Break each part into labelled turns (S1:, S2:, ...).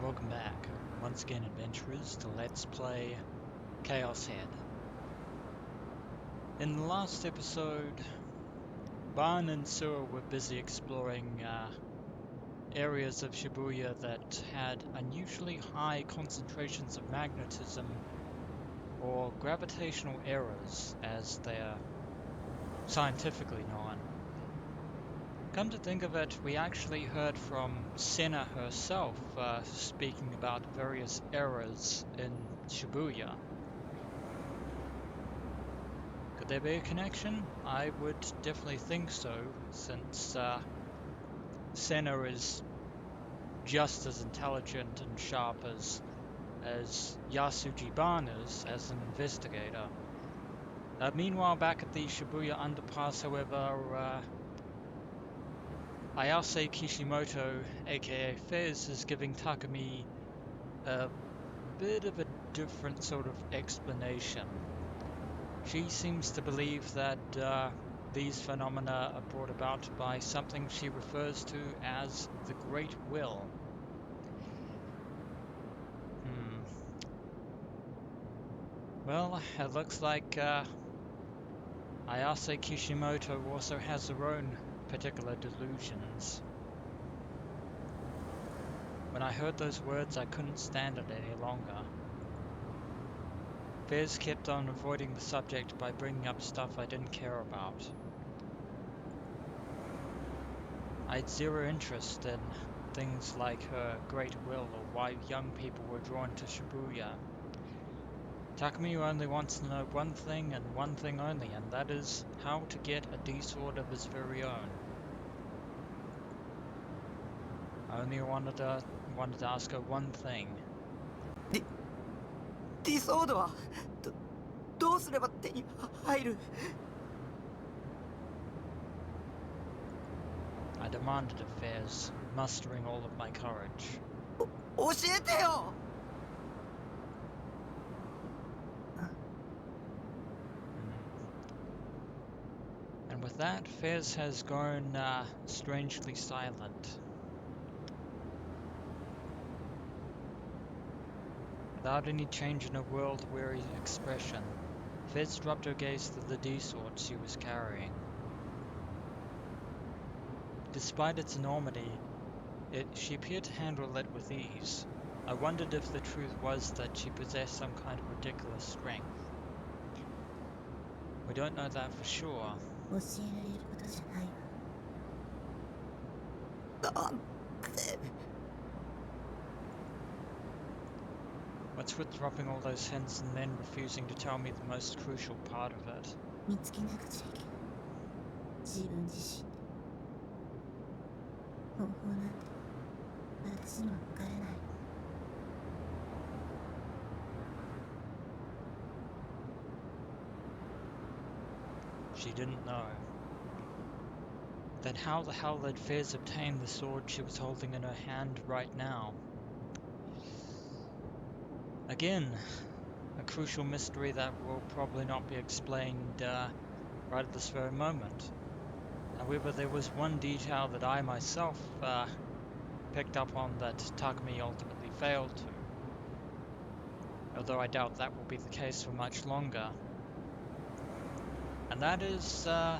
S1: welcome back, once again adventurers, to Let's Play ChäoS Head. In the last episode, Ban and Sura were busy exploring areas of Shibuya that had unusually high concentrations of magnetism, or gravitational errors as they're scientifically known. Come to think of it, we actually heard from Senna herself speaking about various errors in Shibuya. Could there be a connection? I would definitely think so, since Senna is just as intelligent and sharp as Yasuji Ban is as an investigator. Meanwhile, back at the Shibuya underpass, however, Ayase Kishimoto, aka Fez, is giving Takumi a bit of a different sort of explanation. She seems to believe that these phenomena are brought about by something she refers to as the Great Will. Well, it looks like Ayase Kishimoto also has her own particular delusions. When I heard those words, I couldn't stand it any longer. Fez kept on avoiding the subject by bringing up stuff I didn't care about. I had zero interest in things like her great will or why young people were drawn to Shibuya. Takumi only wants to know one thing and one thing only, and that is how to get a D-sword of his very own. I only wanted to ask her one thing.
S2: D-sword はどうすれば手に入る?
S1: I demanded of Fez, mustering all of my courage.
S2: 教えてよ!
S1: And with that, Fez has grown strangely silent. Without any change in her world-weary expression, Fez dropped her gaze to the D-sword she was carrying. Despite its enormity, she appeared to handle it with ease. I wondered if the truth was that she possessed some kind of ridiculous strength. We don't know that for sure. What's with dropping all those hints and then refusing to tell me the most crucial part of it? She didn't know. Then how the hell did Fez obtain the sword she was holding in her hand right now? Again, a crucial mystery that will probably not be explained right at this very moment. However, there was one detail that I myself picked up on that Takumi ultimately failed to. Although I doubt that will be the case for much longer. And that is the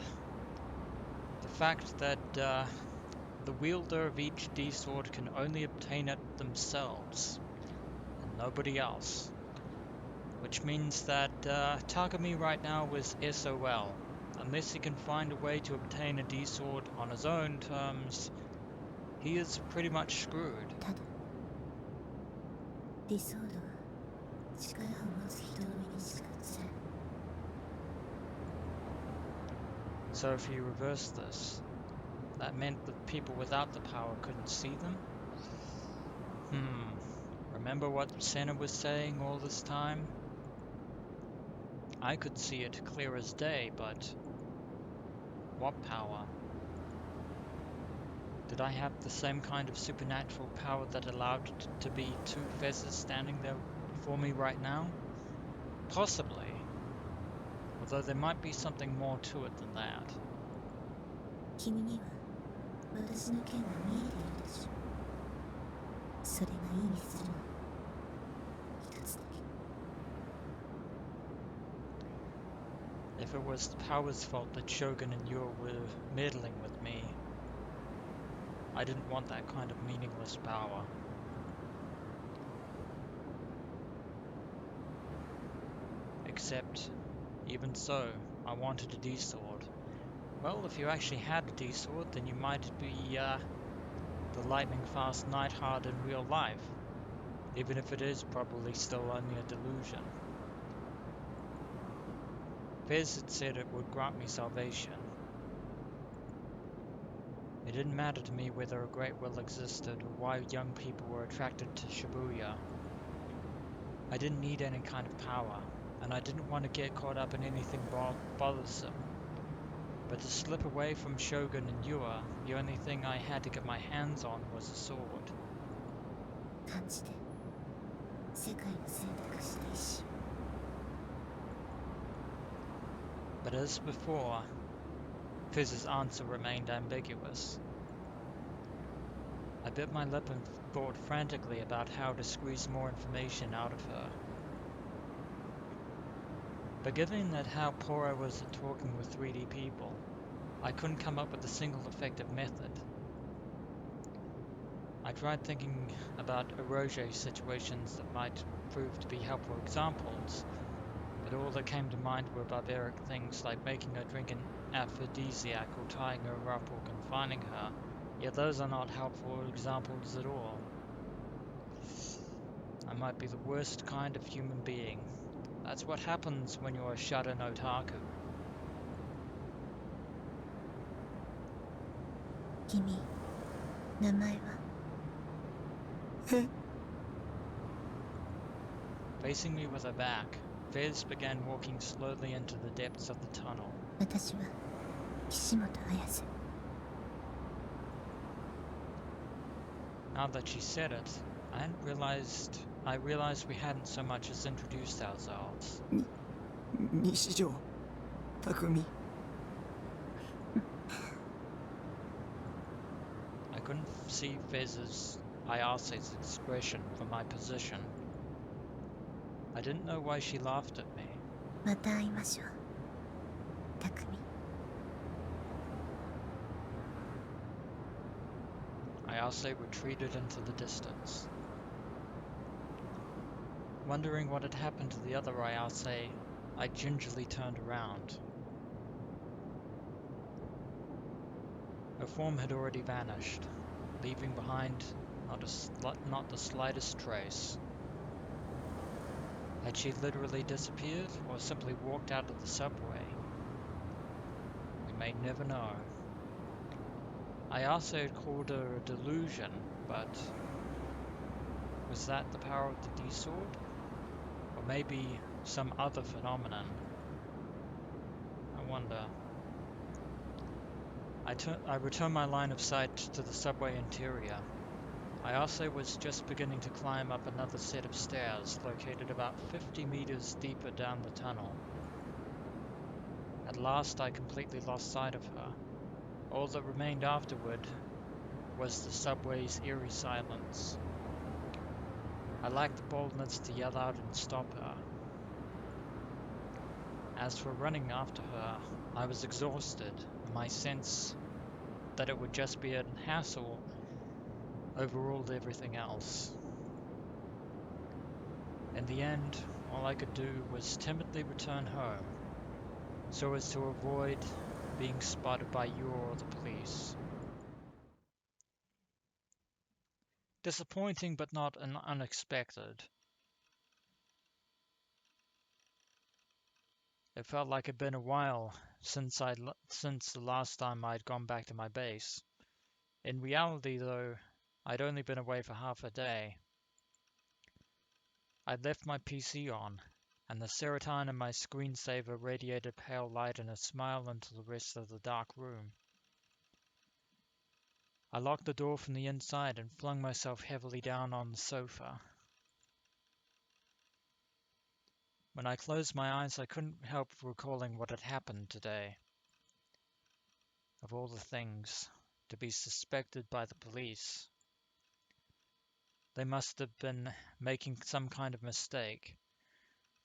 S1: fact that the wielder of each D-sword can only obtain it themselves, and nobody else. Which means that Takumi right now is SOL. Unless he can find a way to obtain a D-sword on his own terms, he is pretty much screwed. So if you reverse this, that meant that people without the power couldn't see them? Remember what Senna was saying all this time? I could see it clear as day, but what power? Did I have the same kind of supernatural power that allowed it to be two Fezes standing there before me right now? Possibly. Although there might be something more to it than that.
S3: それが意味するの一つだけ
S1: If it was the power's fault that Shogun and Yor were meddling with me, I didn't want that kind of meaningless power. Except, even so, I wanted a D-sword. Well, if you actually had a D-sword, then you might be, the lightning-fast Nightheart in real life, even if it is probably still only a delusion. Fez had said it would grant me salvation. It didn't matter to me whether a great will existed or why young people were attracted to Shibuya. I didn't need any kind of power, and I didn't want to get caught up in anything bothersome. But to slip away from Shogun and Yua, the only thing I had to get my hands on was a sword.
S3: 感じて世界の選択した意志
S1: But as before, Fiz's answer remained ambiguous. I bit my lip and thought frantically about how to squeeze more information out of her. But given that how poor I was at talking with 3D people, I couldn't come up with a single effective method. I tried thinking about eroge situations that might prove to be helpful examples, but all that came to mind were barbaric things like making her drink an aphrodisiac or tying her up or confining her, yet those are not helpful examples at all. I might be the worst kind of human being. That's what happens when you're a shut-in otaku.
S3: 君名前は
S1: Facing me with her back, Fez began walking slowly into the depths of the tunnel.
S3: 私は岸本綾瀬
S1: Now that she said it, I realized we hadn't so much as introduced ourselves.
S2: 西条匠
S1: I couldn't see Ayase's expression from my position. I didn't know why she laughed at me.
S3: また会いましょう匠
S1: Ayase retreated into the distance. Wondering what had happened to the other Ayase, I gingerly turned around. Her form had already vanished, leaving behind not the slightest trace. Had she literally disappeared, or simply walked out of the subway? We may never know. Ayase had called her a delusion, but was that the power of the D-sword? Or maybe some other phenomenon? I wonder. I returned my line of sight to the subway interior. Ayase was just beginning to climb up another set of stairs located about 50 meters deeper down the tunnel. At last I completely lost sight of her. All that remained afterward was the subway's eerie silence. I lacked the boldness to yell out and stop her. As for running after her, I was exhausted, and my sense that it would just be a hassle overruled everything else. In the end, all I could do was timidly return home, so as to avoid being spotted by you or the police. Disappointing, but not unexpected. It felt like it'd been a while since the last time I'd gone back to my base. In reality, though, I'd only been away for half a day. I'd left my PC on, and the serotonin in my screensaver radiated pale light and a smile into the rest of the dark room. I locked the door from the inside and flung myself heavily down on the sofa. When I closed my eyes, I couldn't help recalling what had happened today. Of all the things, to be suspected by the police. They must have been making some kind of mistake.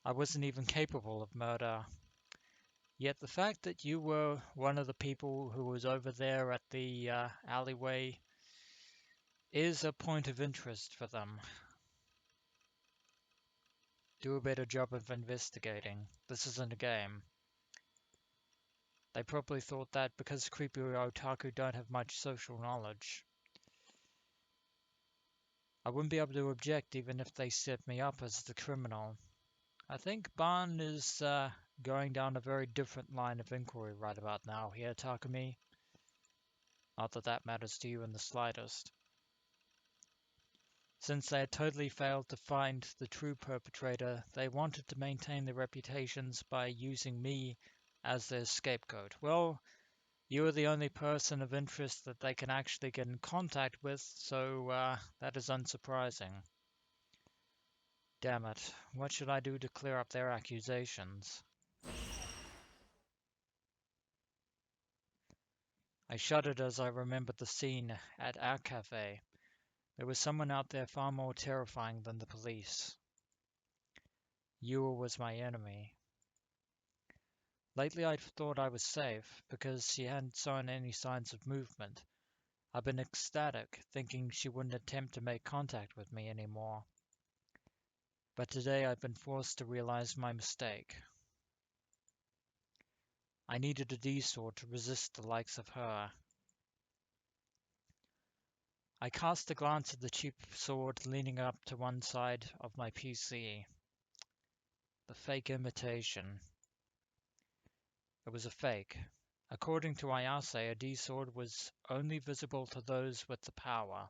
S1: I wasn't even capable of murder. Yet the fact that you were one of the people who was over there at the alleyway is a point of interest for them. Do a better job of investigating. This isn't a game. They probably thought that because creepy otaku don't have much social knowledge, I wouldn't be able to object even if they set me up as the criminal. I think Ban is going down a very different line of inquiry right about now here, Takumi. Not that that matters to you in the slightest. Since they had totally failed to find the true perpetrator, they wanted to maintain their reputations by using me as their scapegoat. Well, you are the only person of interest that they can actually get in contact with, so that is unsurprising. Damn it, what should I do to clear up their accusations? I shuddered as I remembered the scene at our cafe. There was someone out there far more terrifying than the police. Yua was my enemy. Lately I'd thought I was safe, because she hadn't shown any signs of movement. I've been ecstatic, thinking she wouldn't attempt to make contact with me anymore. But today I've been forced to realize my mistake. I needed a D-sword to resist the likes of her. I cast a glance at the cheap sword leaning up to one side of my PC. The fake imitation. It was a fake. According to Ayase, a D-sword was only visible to those with the power,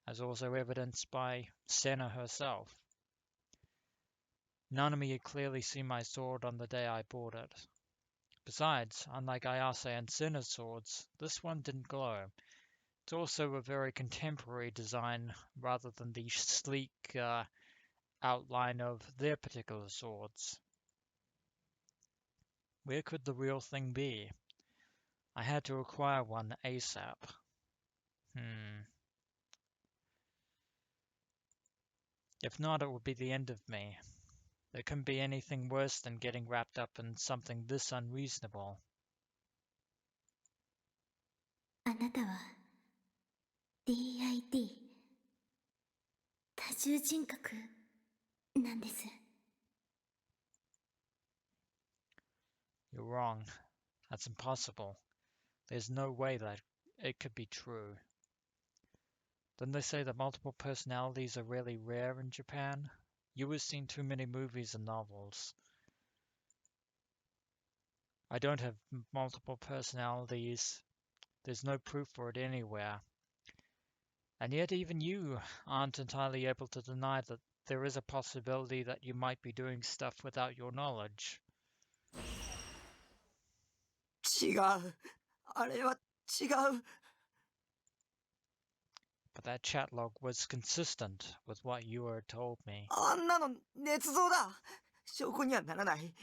S1: as also evidenced by Senna herself. Nanami had clearly seen my sword on the day I bought it. Besides, unlike Ayase and Senna's swords, this one didn't glow. It's also a very contemporary design rather than the sleek outline of their particular swords. Where could the real thing be? I had to acquire one ASAP. If not, it would be the end of me. There couldn't be anything worse than getting wrapped up in something this unreasonable.
S3: あなたは DID 多重人格なんです。
S1: You're wrong. That's impossible. There's no way that it could be true. Didn't they say that multiple personalities are really rare in Japan? You have seen too many movies and novels. I don't have multiple personalities. There's no proof for it anywhere. And yet even you aren't entirely able to deny that there is a possibility that you might be doing stuff without your knowledge.
S2: 違う。あれは違う。
S1: But that chat log was consistent with what you had told me.
S2: あんなの捏造だ。証拠にはならない。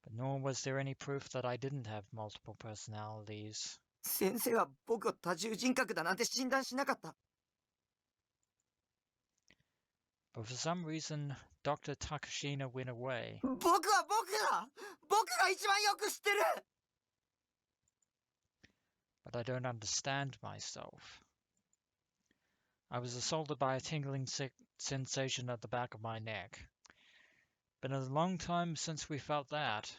S1: But nor was there any proof that I didn't have multiple personalities.
S2: 先生は僕を多重人格だなんて診断しなかった。
S1: But for some reason, Dr. Takashina went away.
S2: 僕は僕だ。僕が一番よく知ってる。
S1: But I don't understand myself. I was assaulted by a tingling sensation at the back of my neck. Been a long time since we felt that.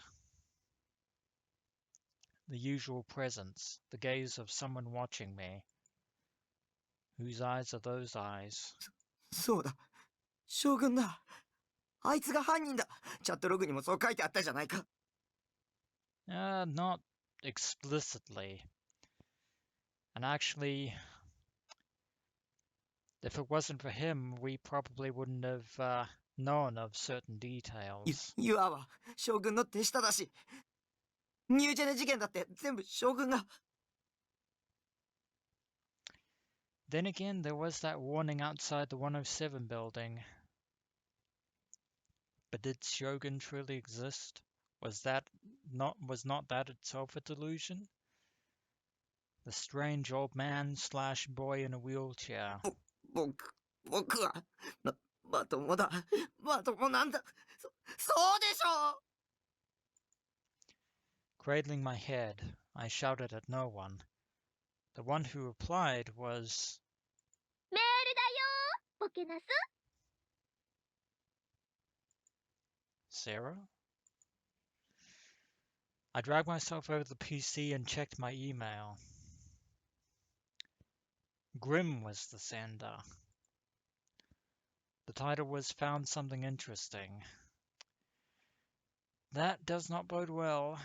S1: The usual presence, the gaze of someone watching me. Whose eyes are those eyes?
S2: そうだ。将軍だ。あいつが犯人だ。チャットログにもそう書いてあったじゃないか。
S1: Not explicitly. And actually, if it wasn't for him, we probably wouldn't have known of certain details.
S2: ユアは将軍の手下だし、ニュージェネ事件だって全部将軍が。
S1: Then again, there was that warning outside the 107 building. But did Shogun truly exist? Was not that itself a delusion? The strange old man slash boy in a wheelchair.
S2: 僕は、まともだ。まともなんだ。そうでしょ
S1: Cradling my head, I shouted at no one. The one who replied was
S3: メールだよボケナス
S1: Sarah? I dragged myself over the PC and checked my email. Grim was the sender. The title was Found Something Interesting. That does not bode well.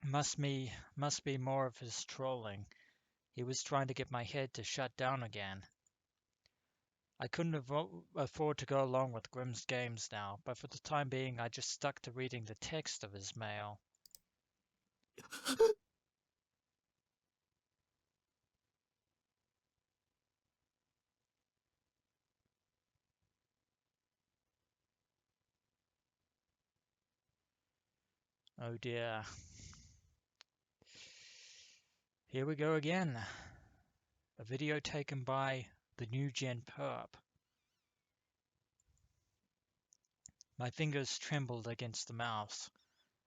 S1: Must be more of his trolling. He was trying to get my head to shut down again. I couldn't afford to go along with Grimm's games now, but for the time being I just stuck to reading the text of his mail. Oh dear. Here we go again. A video taken by the New Gen Perp. My fingers trembled against the mouse.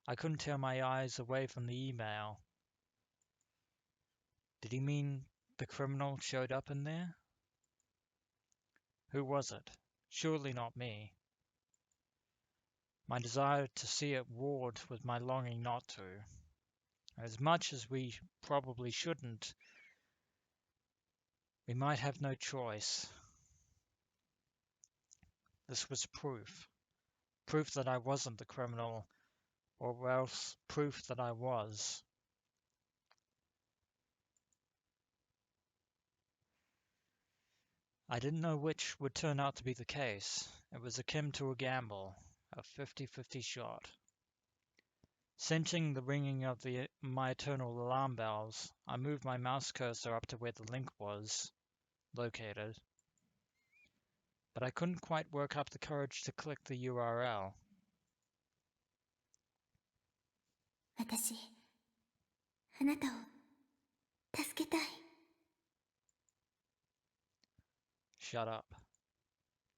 S1: I couldn't tear my eyes away from the email. Did he mean the criminal showed up in there? Who was it? Surely not me. My desire to see it warred with my longing not to. As much as we probably shouldn't, we might have no choice. This was proof. Proof that I wasn't the criminal, or else proof that I was. I didn't know which would turn out to be the case. It was akin to a gamble, a 50-50 shot. Sensing the ringing of my eternal alarm bells, I moved my mouse cursor up to where the link was located. But I couldn't quite work up the courage to click the URL.
S3: 私あなたを助けたい
S1: Shut up.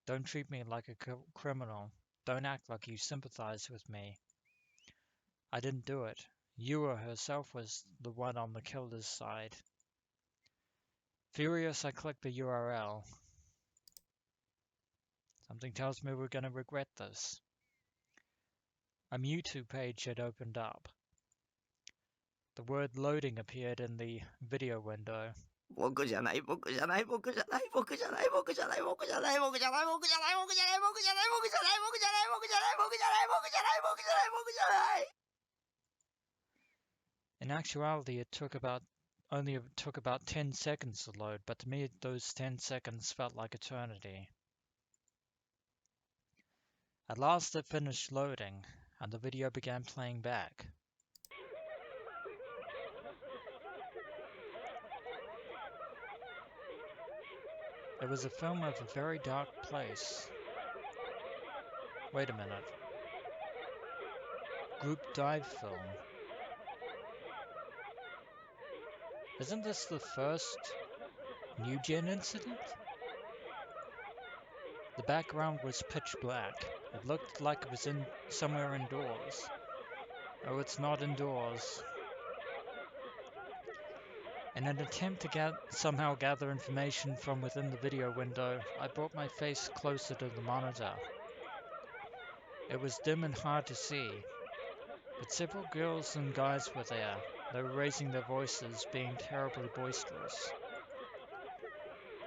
S1: Don't treat me like a criminal. Don't act like you sympathize with me. I didn't do it. Yua herself was the one on the killer's side. Furious, I clicked the URL. Something tells me we're gonna regret this. A Mewtwo page had opened up. The word loading appeared in the video window.
S2: 僕じゃない、僕じゃない、僕じゃない、僕じゃない、僕じゃない、僕じゃない、僕じゃない、僕じゃない、僕じゃない、僕じゃない、僕じゃない、僕じゃない、僕じゃない、僕じゃない、僕じゃない、僕じゃない、僕じゃない。
S1: In actuality, it only took about 10 seconds to load, but to me those 10 seconds felt like eternity. At last it finished loading, and the video began playing back. It was a film of a very dark place. Wait a minute. Group dive film. Isn't this the first New Gen incident? The background was pitch black. It looked like it was somewhere indoors. Oh, it's not indoors. In an attempt to somehow gather information from within the video window, I brought my face closer to the monitor. It was dim and hard to see, but several girls and guys were there. They were raising their voices, being terribly boisterous.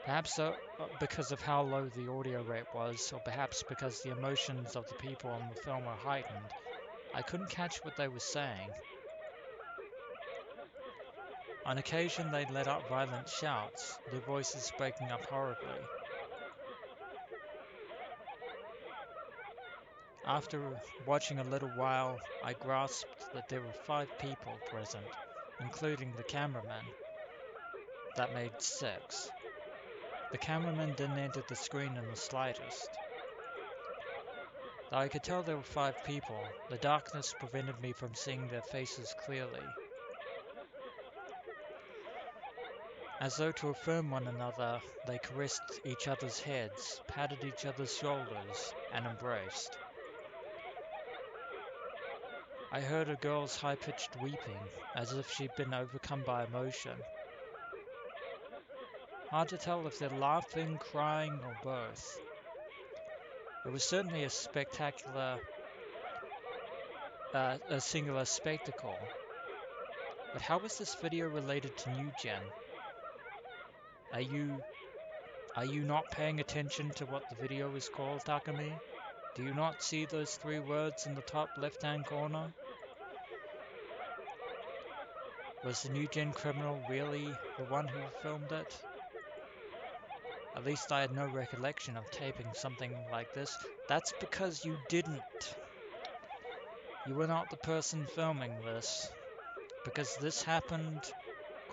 S1: Perhaps because of how low the audio rate was, or perhaps because the emotions of the people on the film were heightened, I couldn't catch what they were saying. On occasion they let out violent shouts, their voices breaking up horribly. After watching a little while, I grasped that there were 5 people present, including the cameraman. That made 6. The cameraman didn't enter the screen in the slightest. Though I could tell there were 5 people, the darkness prevented me from seeing their faces clearly. As though to affirm one another, they caressed each other's heads, patted each other's shoulders, and embraced. I heard a girl's high-pitched weeping, as if she'd been overcome by emotion. Hard to tell if they're laughing, crying, or both. It was certainly a singular spectacle. But how was this video related to New Gen? Are you are you not paying attention to what the video is called, Takumi? Do you not see those three words in the top left-hand corner? Was the New Gen criminal really the one who filmed it? At least I had no recollection of taping something like this. That's because you didn't. You were not the person filming this, because this happened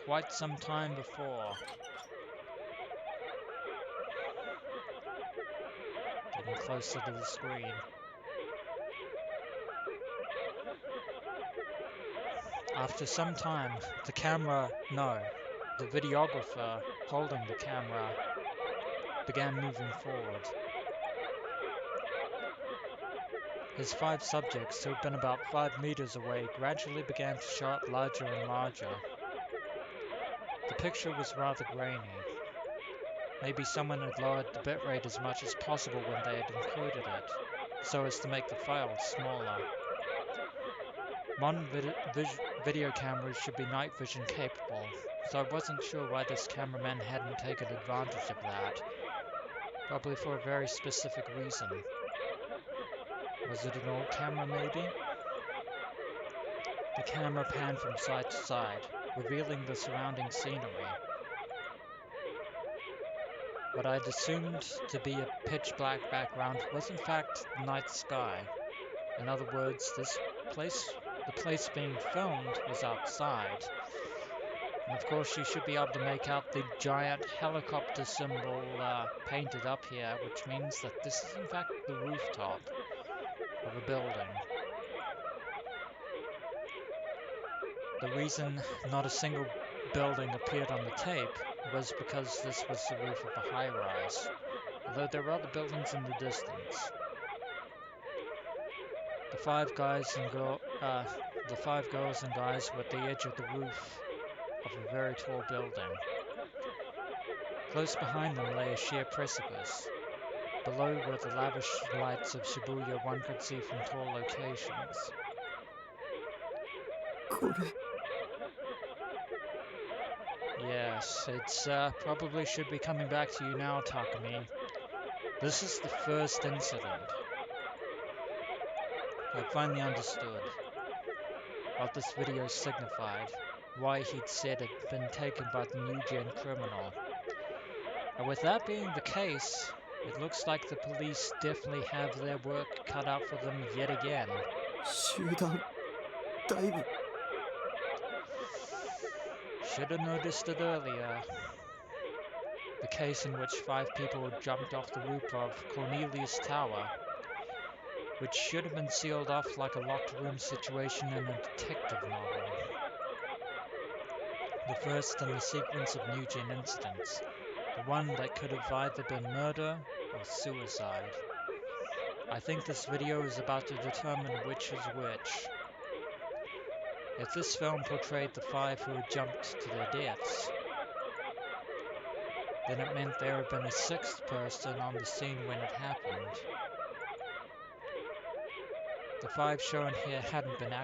S1: quite some time before. Getting closer to the screen. After some time, the videographer holding the camera began moving forward. His five subjects, who had been about 5 meters away, gradually began to show up larger and larger. The picture was rather grainy. Maybe someone had lowered the bitrate as much as possible when they had encoded it, so as to make the files smaller. Modern video cameras should be night vision capable, so I wasn't sure why this cameraman hadn't taken advantage of that. Probably for a very specific reason. Was it an old camera, maybe? The camera panned from side to side, revealing the surrounding scenery. What I'd assumed to be a pitch-black background was in fact the night sky. In other words, the place being filmed was outside. And of course you should be able to make out the giant helicopter symbol painted up here, which means that this is in fact the rooftop of a building. The reason not a single building appeared on the tape was because this was the roof of a high-rise, although there were other buildings in the distance. The five girls and guys were at the edge of the roof of a very tall building. Close behind them lay a sheer precipice. Below were the lavish lights of Shibuya one could see from tall locations.
S2: これ
S1: Yes, it's probably should be coming back to you now, Takumi. This is the first incident. I finally understood what this video signified, why he'd said it had been taken by the New Gen criminal. And with that being the case, it looks like the police definitely have their work cut out for them yet again.
S2: 集団だいぶ
S1: Should have noticed it earlier. The case in which 5 people jumped off the roof of Cornelius Tower, which should have been sealed off like a locked room situation in a detective novel. The first in the sequence of New Gen incidents, the one that could have either been murder or suicide. I think this video is about to determine which is which. If this film portrayed the 5 who had jumped to their deaths, then it meant there had been a 6th person on the scene when it happened. The 5 shown here hadn't been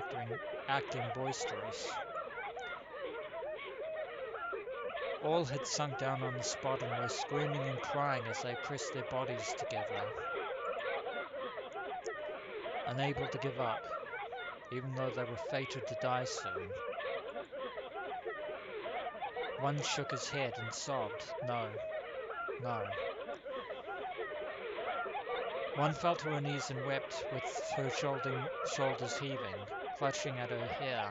S1: acting boisterous. All had sunk down on the spot and were screaming and crying as they pressed their bodies together, unable to give up, even though they were fated to die soon. One shook his head and sobbed, "No, no." One fell to her knees and wept, with her shoulders heaving, clutching at her hair.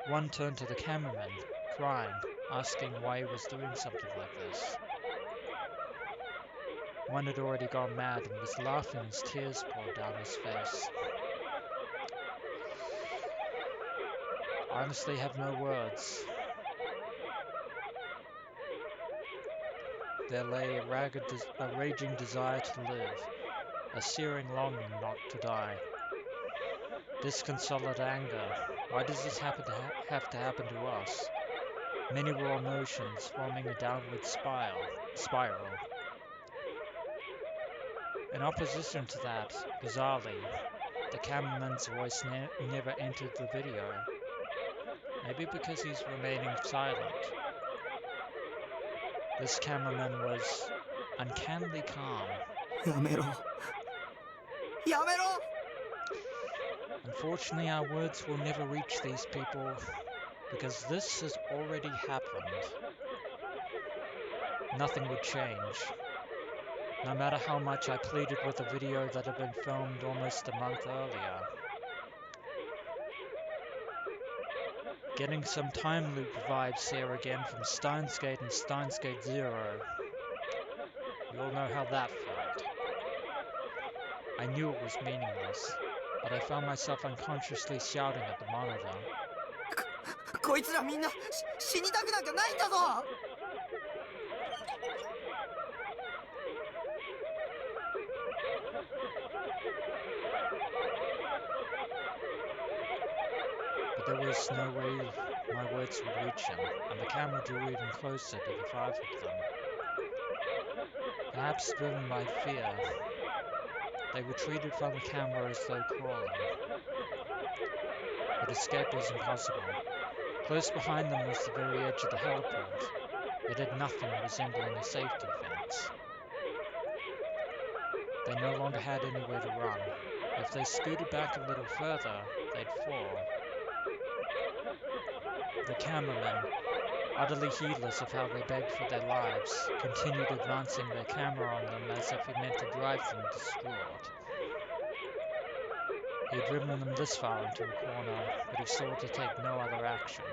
S1: One turned to the cameraman, crying, asking why he was doing something like this. One had already gone mad and was laughing as tears poured down his face. I honestly have no words. There lay a raging desire to live, a searing longing not to die. Disconsolate anger. Why does this have to happen to us? Many raw emotions forming a downward spiral. In opposition to that, bizarrely, the cameraman's voice never entered the video. Maybe because he's remaining silent. This cameraman was uncannily calm.
S2: やめろ。やめろ。
S1: Unfortunately, our words will never reach these people because this has already happened. Nothing would change. No matter how much I pleaded with a video that had been filmed almost a month earlier. Getting some time loop vibes here again from Steins Gate and Steins Gate Zero. You all know how that felt. I knew it was meaningless, but I found myself unconsciously shouting at the monitor.
S2: こいつらみんな死にたくなんかないんだぞ。
S1: But there was no way my words would reach him, and the camera drew even closer to the five of them. Perhaps driven by fear, they retreated from the camera as though crawling. But escape was impossible. Close behind them was the very edge of the heliport. It had nothing resembling a safety fence. They no longer had anywhere to run. If they scooted back a little further, they'd fall. The cameramen, utterly heedless of how they begged for their lives, continued advancing their camera on them as if he meant to drive them distraught. He had driven them this far into a corner, but he saw to take no other action.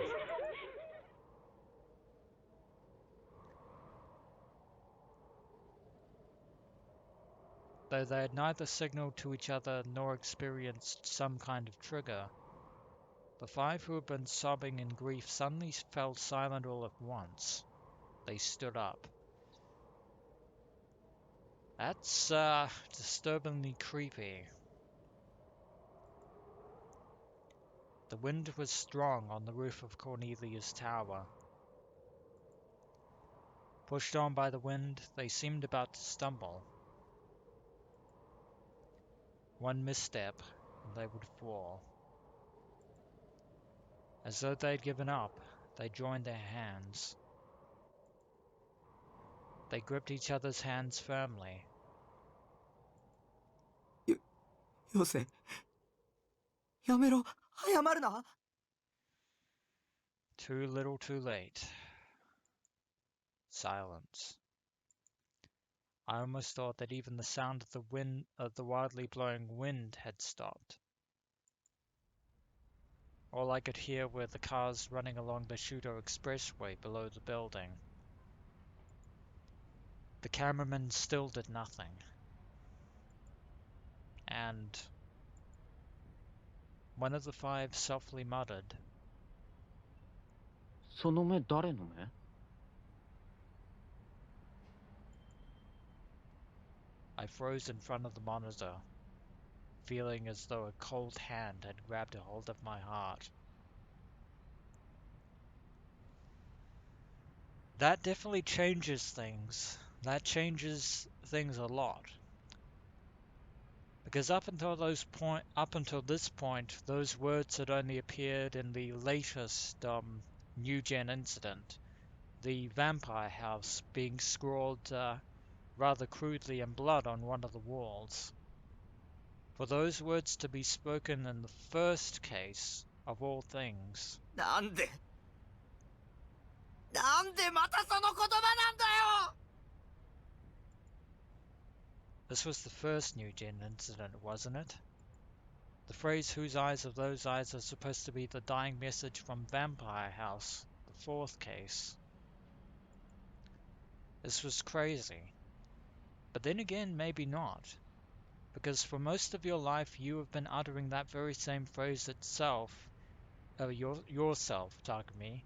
S1: Though they had neither signaled to each other nor experienced some kind of trigger, the five who had been sobbing in grief suddenly fell silent all at once. They stood up. That's, disturbingly creepy. The wind was strong on the roof of Cornelia's tower. Pushed on by the wind, they seemed about to stumble. One misstep, and they would fall. As though they'd given up, they joined their hands. They gripped each other's hands firmly.
S2: よせ。やめろ。謝るな。
S1: Too little too late. Silence. I almost thought that even the sound of the wildly blowing wind had stopped. All I could hear were the cars running along the Shuto Expressway below the building. The cameraman still did nothing. And one of the five softly muttered,
S4: その目誰の目？
S1: I froze in front of the monitor, feeling as though a cold hand had grabbed a hold of my heart. That definitely changes things. That changes things a lot. Because up until this point, those words had only appeared in the latest New Gen incident, the vampire house being scrawled rather crudely in blood on one of the walls. For those words to be spoken in the first case of all things.
S2: なんでまたその言葉なんだよ。
S1: This was the first New Gen incident, wasn't it? The phrase "whose eyes are those eyes" is supposed to be the dying message from Vampire House, the fourth case. This was crazy. But then again, maybe not. Because for most of your life you have been uttering that very same phrase itself, yourself, Takumi,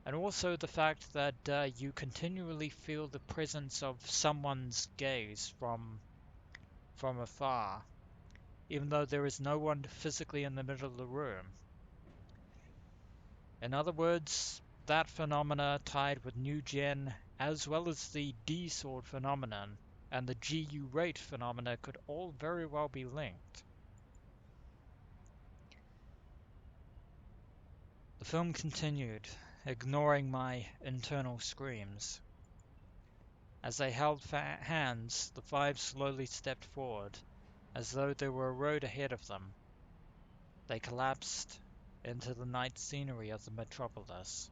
S1: And also the fact that you continually feel the presence of someone's gaze from afar, even though there is no one physically in the middle of the room. In other words, that phenomena tied with New Gen, as well as the D-Sword phenomenon and the GU rate phenomena, could all very well be linked. The film continued, ignoring my internal screams. As they held hands, the five slowly stepped forward, as though there were a road ahead of them. They collapsed into the night scenery of the metropolis.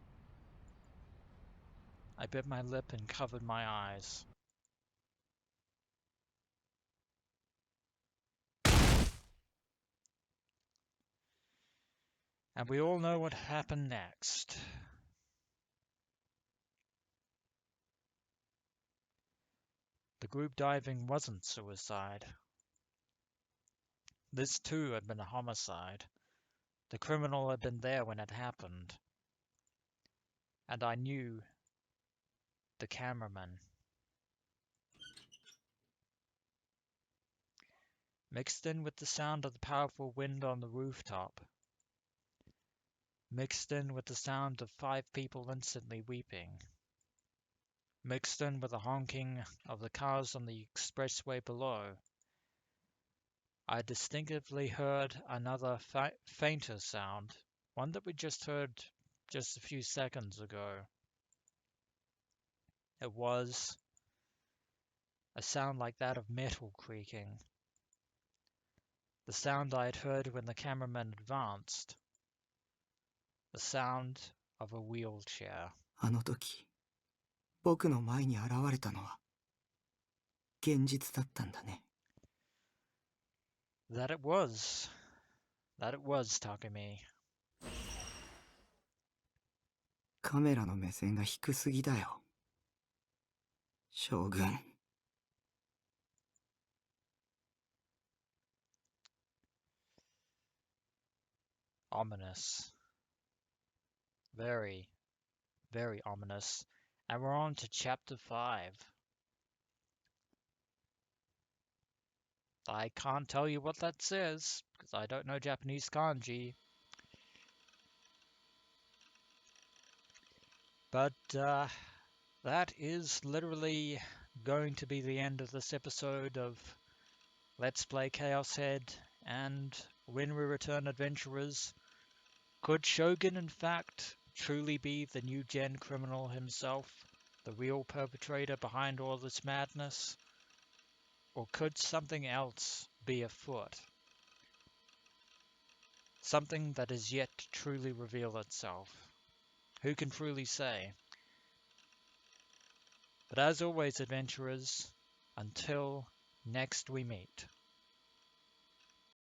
S1: I bit my lip and covered my eyes. And we all know what happened next. The group diving wasn't suicide. This too had been a homicide. The criminal had been there when it happened. And I knew the cameraman. Mixed in with the sound of the powerful wind on the rooftop. Mixed in with the sound of 5 people instantly weeping. Mixed in with the honking of the cars on the expressway below. I distinctively heard another fainter sound, one that we just heard just a few seconds ago. It was a sound like that of metal creaking. The sound I had heard when the cameraman advanced. The sound of a wheelchair.
S2: あの時、僕の前に現れたのは現実だったんだね。
S1: That it was. That it was, Takumi.
S2: カメラの目線が低すぎだよ。将軍。
S1: Ominous. Very, very ominous. And we're on to chapter 5. I can't tell you what that says, because I don't know Japanese kanji. But that is literally going to be the end of this episode of Let's Play ChäoS Head and When We Return Adventurers. Could Shogun, in fact, truly be the new gen criminal himself, the real perpetrator behind all this madness? Or could something else be afoot? Something that is yet to truly reveal itself. Who can truly say? But as always, adventurers, until next we meet.